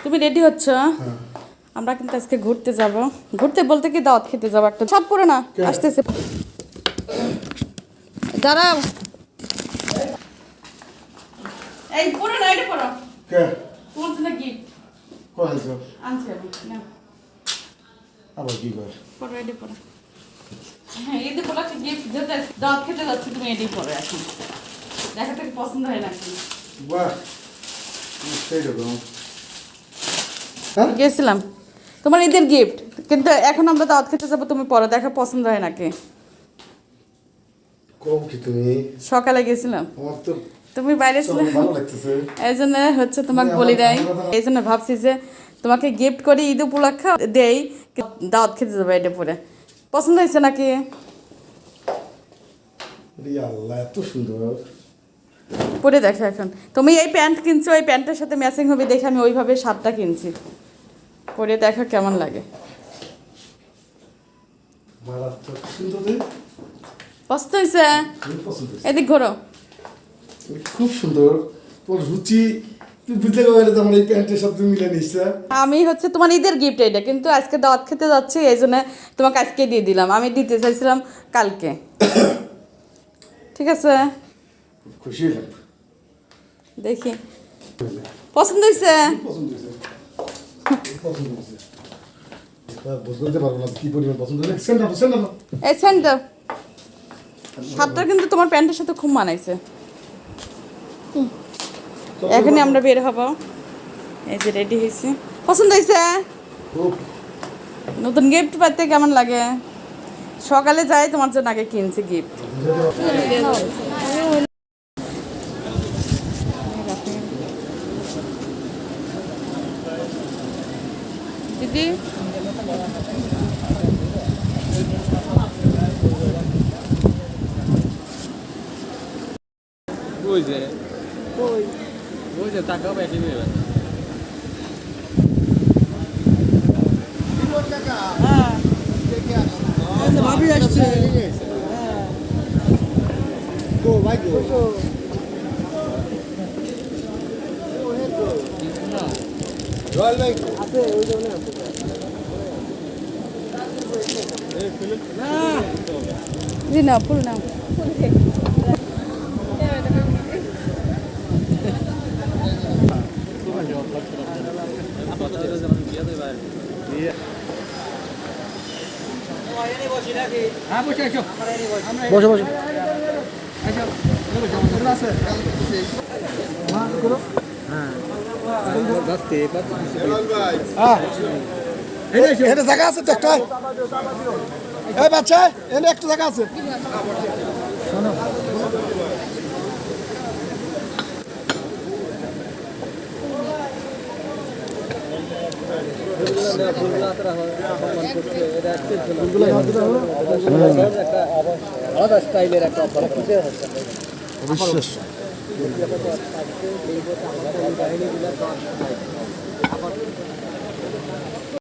তুমি রেডি হচ্ছ? আমরা কিন্তু আজকে ঘুরতে যাব। ঘুরতে বলতে কি দাওয়াত খেতে যাব একটা। সব পড়ো না, আসতেছে। দাঁড়াও। এই পড়ো না, এটা পড়ো। কে? তোমার জন্য গিফট। কোন আছে? আনছি আমি। নাও। আবার কি করে? পড়ো, এটা পড়ো। হ্যাঁ, এই যে বলা কি গিফট দিতে দাওয়াত খেতে যাচ্ছি, তুমি এটাই পড়ো এখন। দেখা থেকে পছন্দ হয় নাকি? বাহ, সেই রকম। গেছিলাম তোমার ঈদের গিফট, কিন্তু এখন আমরা দাওয়াত খেতে যাবো, তুমি পরে দেখা পছন্দ হয় নাকি? কম কি তুমি? সকালে গেছিলাম, আমার তো তুমি বাইরে ছিলে, ভালো লাগতেছে। এই জন্য হচ্ছে তোমাকে বলি নাই। এই জন্য ভাবছি যে তোমাকে গিফট করি, ঈদ উপলক্ষে দেই, দাওয়াত খেতে যাবো এটা পরে। পছন্দ হয়েছে নাকি? আল্লাহ, এত সুন্দর। পরে দেখো এখন। তুমি এই প্যান্ট কিনছো, ওই প্যান্টের সাথে ম্যাচিং হবে দেখে আমি ওইভাবে শার্টটা কিনছি। পরে দেখো কেমন লাগে। মারাত্মক সুন্দর রে। পছন্দ হয়েছে? খুব পছন্দ হয়েছে। এদিক ঘোরো। খুব সুন্দর। তোর রুচি তুই বুঝতে পারবে তোমার এই প্যান্টের সাথে মিলে নিচ্ছে। আমি হচ্ছে তোমার ঈদের গিফট এটা, কিন্তু আজকে দাওয়াত খেতে যাচ্ছি, এই জন্য তোমাকে আজকে দিয়ে দিলাম। আমি দিতে চাইছিলাম কালকে। ঠিক আছে, খুব খুশি হলাম। দেখি পছন্দ হয়েছে। পছন্দ হয়েছে। পছন্দ হয়েছে। বুঝতে পারবো না কি পরিমাণ পছন্দ হয়েছে। সেন্টার না। এই সেন্টার শার্টটা কিন্তু তোমার প্যান্টের সাথে খুব মানাইছে। এখনই আমরা বের হব। এই যে রেডি হয়েছি। পছন্দ হয়েছে? খুব। নতুন গিফট পাইতে কেমন লাগে? সকালে যাই, তোমার জন্য আগে কিনছি গিফট। দিদি ওই যে টাকা ব্যাটি নেবে ভাবি আসছে। গো ভাই গো। রয়্যাল ভাই আছে ওই জন্য আছে। জি না, ফুল নাও। বসো বসো। এখানে জায়গা আছে তো একটা। এই বাচ্চা, এখানে একটা জায়গা আছে। আলাদা স্টাইলের একটা অবিশ্বাস্য।